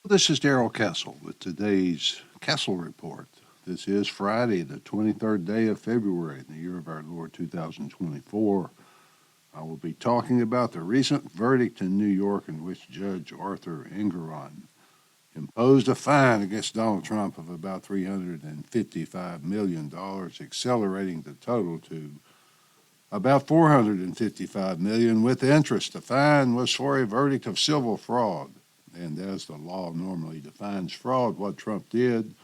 This is Darrell Castle with today's Castle Report. This is Friday, the 23rd day of February in the year of our Lord 2024. I will be talking about the recent verdict in New York in which Judge Arthur Engoron imposed a fine against Donald Trump of about $355 million, accelerating the total to about $455 million with interest. The fine was for a verdict of civil fraud. And as the law normally defines fraud, what Trump did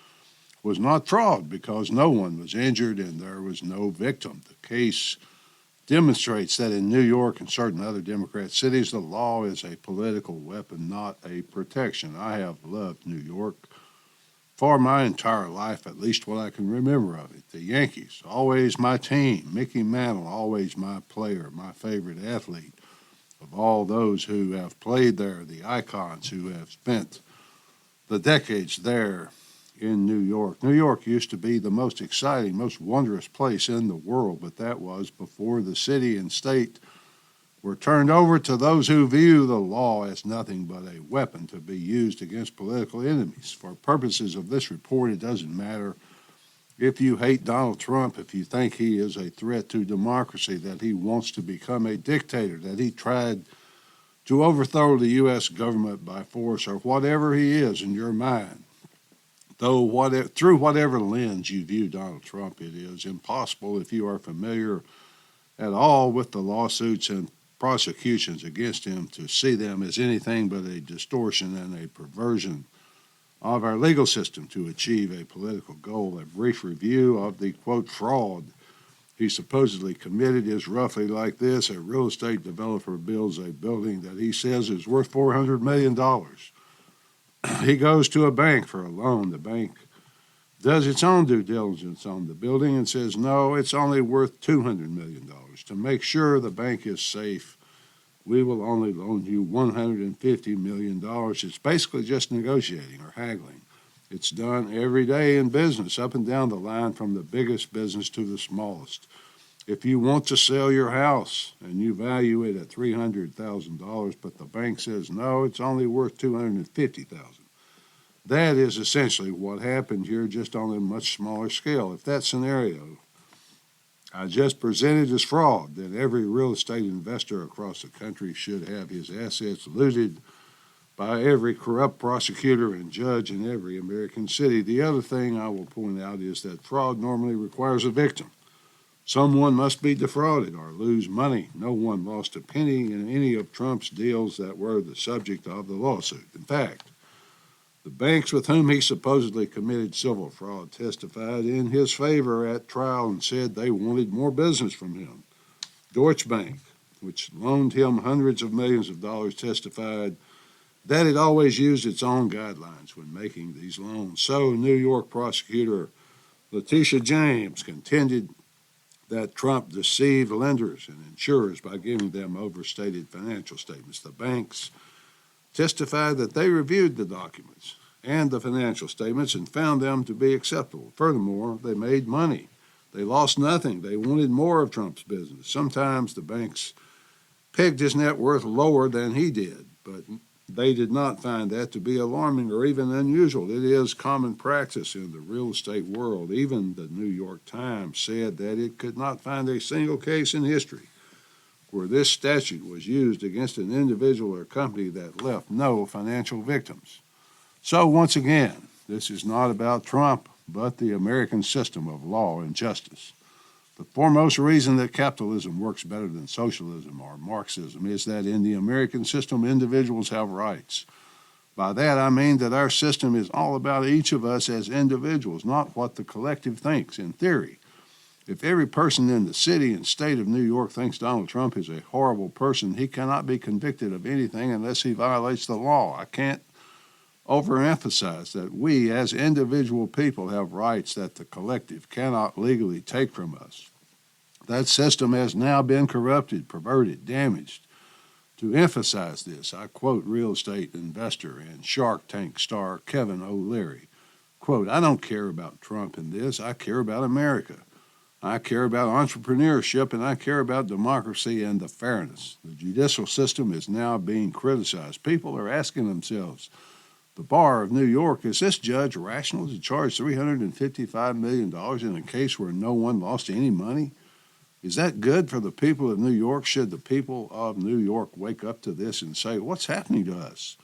was not fraud because no one was injured and there was no victim. The case demonstrates that in New York and certain other Democrat cities, the law is a political weapon, not a protection. I have loved New York for my entire life, at least what I can remember of it. The Yankees, always my team. Mickey Mantle, always my player, my favorite athlete. Of all those who have played there, the icons who have spent the decades there in New York. New York used to be the most exciting, most wondrous place in the world, but that was before the city and state were turned over to those who view the law as nothing but a weapon to be used against political enemies. For purposes of this report, it doesn't matter if you hate Donald Trump, if you think he is a threat to democracy, that he wants to become a dictator, that he tried to overthrow the U.S. government by force, or whatever he is in your mind, though through whatever lens you view Donald Trump, it is impossible, if you are familiar at all with the lawsuits and prosecutions against him, to see them as anything but a distortion and a perversion of our legal system to achieve a political goal. A brief review of the, quote, fraud he supposedly committed is roughly like this. A real estate developer builds a building that he says is worth $400 million. He goes to a bank for a loan. The bank does its own due diligence on the building and says, no, it's only worth $200 million. To make sure the bank is safe, we will only loan you $150 million. It's basically just negotiating or haggling. It's done every day in business, up and down the line, from the biggest business to the smallest. If you want to sell your house and you value it at $300,000, but the bank says, no, it's only worth $250,000. That is essentially what happened here, just on a much smaller scale. If that scenario I just presented as fraud, then every real estate investor across the country should have his assets looted by every corrupt prosecutor and judge in every American city. The other thing I will point out is that fraud normally requires a victim. Someone must be defrauded or lose money. No one lost a penny in any of Trump's deals that were the subject of the lawsuit. In fact, the banks with whom he supposedly committed civil fraud testified in his favor at trial and said they wanted more business from him. Deutsche Bank, which loaned him hundreds of millions of dollars, testified that it always used its own guidelines when making these loans. So New York prosecutor Letitia James contended that Trump deceived lenders and insurers by giving them overstated financial statements. The banks testified that they reviewed the documents and the financial statements and found them to be acceptable. Furthermore, they made money. They lost nothing. They wanted more of Trump's business. Sometimes the banks pegged his net worth lower than he did, but they did not find that to be alarming or even unusual. It is common practice in the real estate world. Even the New York Times said that it could not find a single case in history where this statute was used against an individual or company that left no financial victims. So once again, this is not about Trump, but the American system of law and justice. The foremost reason that capitalism works better than socialism or Marxism is that in the American system, individuals have rights. By that, I mean that our system is all about each of us as individuals, not what the collective thinks. In theory, if every person in the city and state of New York thinks Donald Trump is a horrible person, he cannot be convicted of anything unless he violates the law. I can't overemphasize that we as individual people have rights that the collective cannot legally take from us. That system has now been corrupted, perverted, damaged. To emphasize this, I quote real estate investor and Shark Tank star Kevin O'Leary. Quote, I don't care about Trump in this. I care about America. I care about entrepreneurship, and I care about democracy and the fairness. The judicial system is now being criticized. People are asking themselves the bar of New York, is this judge rational to charge $355 million in a case where no one lost any money? Is that good for the people of New York? Should the people of New York wake up to this and say, what's happening to us?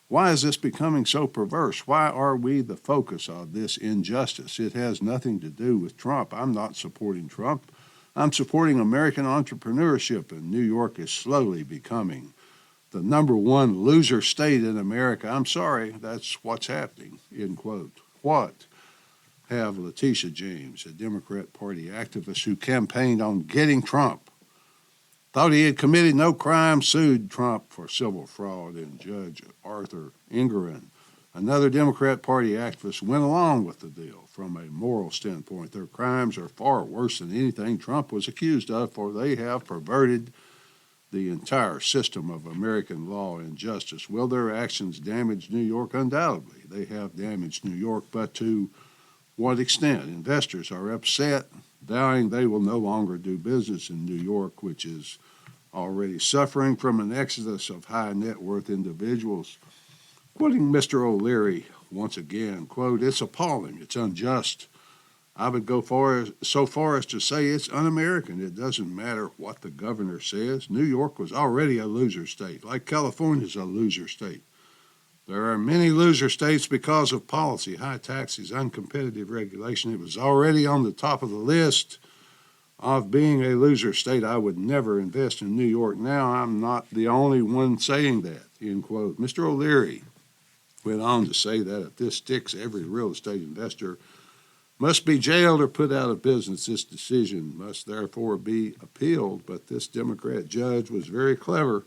Why is this becoming so perverse? Why are we the focus of this injustice? It has nothing to do with Trump. I'm not supporting Trump. I'm supporting American entrepreneurship, and New York is slowly becoming the #1 loser state in America. I'm sorry, that's what's happening, end quote. What have Letitia James, a Democrat Party activist who campaigned on getting Trump, thought he had committed no crime, sued Trump for civil fraud, and Judge Arthur Engoron, another Democrat Party activist, went along with the deal. From a moral standpoint, their crimes are far worse than anything Trump was accused of, for they have perverted the entire system of American law and justice. Will their actions damage New York? Undoubtedly. They have damaged New York, but to what extent? Investors are upset, vowing they will no longer do business in New York, which is already suffering from an exodus of high net worth individuals. Quoting Mr. O'Leary once again, quote, "It's appalling, it's unjust. I would go so far as to say it's un-American. It doesn't matter what the governor says. New York was already a loser state, like California's a loser state. There are many loser states because of policy, high taxes, uncompetitive regulation. It was already on the top of the list of being a loser state. I would never invest in New York. Now I'm not the only one saying that," end quote. Mr. O'Leary went on to say that if this sticks, every real estate investor must be jailed or put out of business. This decision must therefore be appealed. But this Democrat judge was very clever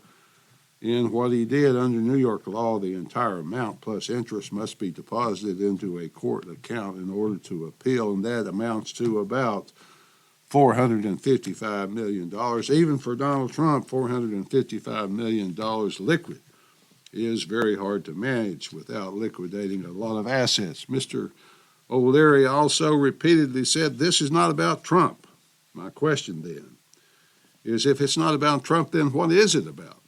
in what he did. Under New York law, the entire amount plus interest must be deposited into a court account in order to appeal, and that amounts to about $455 million. Even for Donald Trump, $455 million liquid is very hard to manage without liquidating a lot of assets. Mr. O'Leary also repeatedly said, this is not about Trump. My question then is, if it's not about Trump, then what is it about?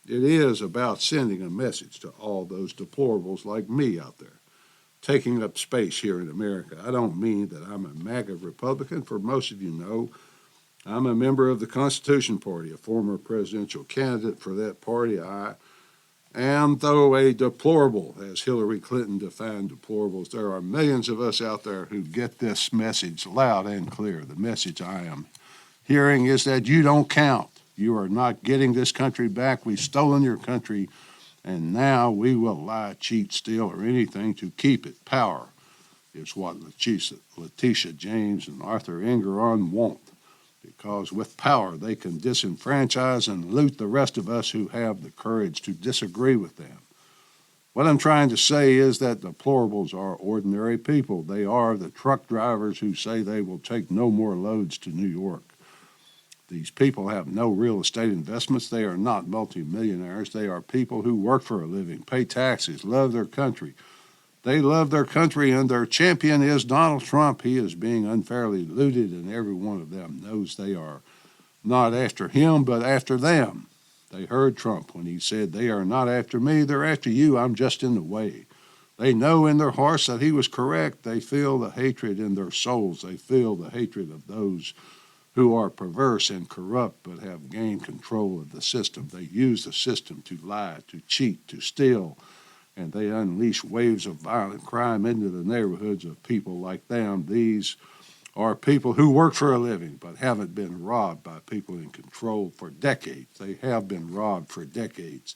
It is about sending a message to all those deplorables like me out there, taking up space here in America. I don't mean that I'm a MAGA Republican. For most of you know, I'm a member of the Constitution Party, a former presidential candidate for that party. I am, though, a deplorable, as Hillary Clinton defined deplorables. There are millions of us out there who get this message loud and clear. The message I am hearing is that you don't count. You are not getting this country back. We've stolen your country, and now we will lie, cheat, steal, or anything to keep it. Power is what Letitia James and Arthur Engoron want, because with power they can disenfranchise and loot the rest of us who have the courage to disagree with them. What I'm trying to say is that deplorables are ordinary people. They are the truck drivers who say they will take no more loads to New York. These people have no real estate investments. They are not multimillionaires. They are people who work for a living, pay taxes, love their country. They love their country, and their champion is Donald Trump. He is being unfairly looted, and every one of them knows they are not after him, but after them. They heard Trump when he said, they are not after me, they're after you. I'm just in the way. They know in their hearts that he was correct. They feel the hatred in their souls. They feel the hatred of those who are perverse and corrupt but have gained control of the system. They use the system to lie, to cheat, to steal, and they unleash waves of violent crime into the neighborhoods of people like them. These are people who work for a living but haven't been robbed by people in control for decades. They have been robbed for decades.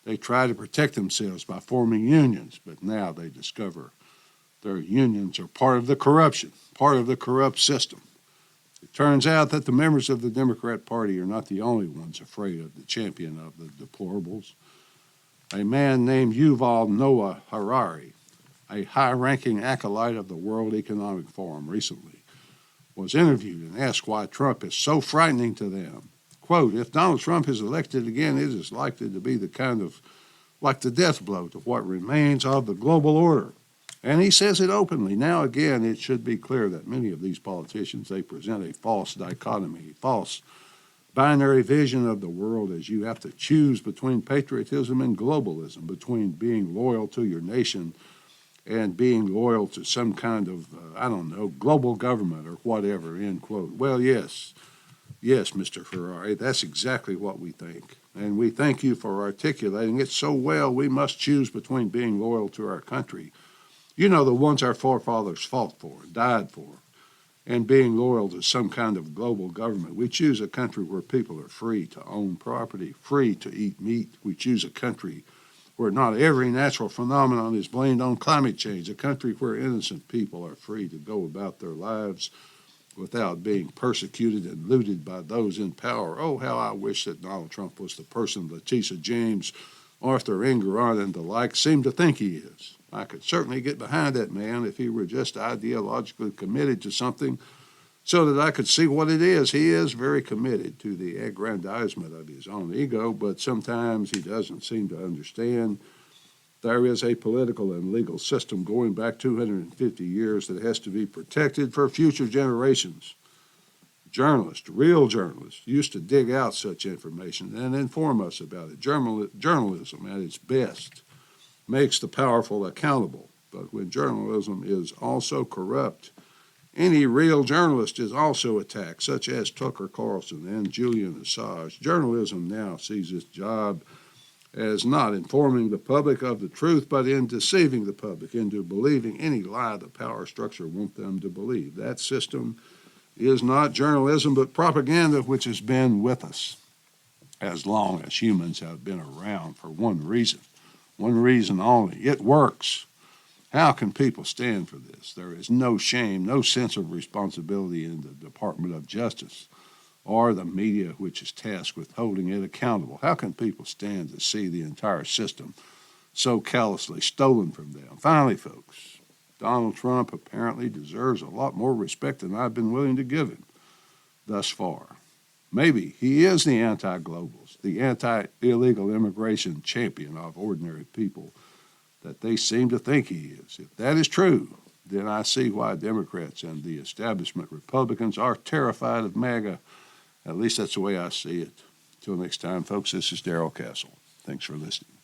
They try to protect themselves by forming unions, but now they discover their unions are part of the corruption, part of the corrupt system. It turns out that the members of the Democrat Party are not the only ones afraid of the champion of the deplorables. A man named Yuval Noah Harari, a high-ranking acolyte of the World Economic Forum, recently was interviewed and asked why Trump is so frightening to them. Quote, if Donald Trump is elected again, it is likely to be the kind of like the death blow to what remains of the global order. And he says it openly. Now, again, it should be clear that many of these politicians, they present a false dichotomy, false binary vision of the world as you have to choose between patriotism and globalism, between being loyal to your nation and being loyal to some kind of, global government or whatever, end quote. Well, yes, Mr. Ferrari, that's exactly what we think. And we thank you for articulating it so well. We must choose between being loyal to our country, the ones our forefathers fought for, died for, and being loyal to some kind of global government. We choose a country where people are free to own property, free to eat meat. We choose a country where not every natural phenomenon is blamed on climate change, a country where innocent people are free to go about their lives without being persecuted and looted by those in power. Oh, how I wish that Donald Trump was the person Letitia James, Arthur Engoron, and the like seem to think he is. I could certainly get behind that man if he were just ideologically committed to something so that I could see what it is. He is very committed to the aggrandizement of his own ego, but sometimes he doesn't seem to understand there is a political and legal system going back 250 years that has to be protected for future generations. Journalists, real journalists, used to dig out such information and inform us about it. Journalism at its best makes the powerful accountable, but when journalism is also corrupt, any real journalist is also attacked, such as Tucker Carlson and Julian Assange. Journalism now sees its job as not informing the public of the truth, but in deceiving the public into believing any lie the power structure wants them to believe. That system is not journalism, but propaganda, which has been with us as long as humans have been around for one reason only. It works. How can people stand for this? There is no shame, no sense of responsibility in the Department of Justice or the media, which is tasked with holding it accountable. How can people stand to see the entire system so callously stolen from them? Finally, folks, Donald Trump apparently deserves a lot more respect than I've been willing to give him thus far. Maybe he is the anti-globals, the anti-illegal immigration champion of ordinary people that they seem to think he is. If that is true, then I see why Democrats and the establishment Republicans are terrified of MAGA. At least that's the way I see it. Until next time, folks, this is Darrell Castle. Thanks for listening.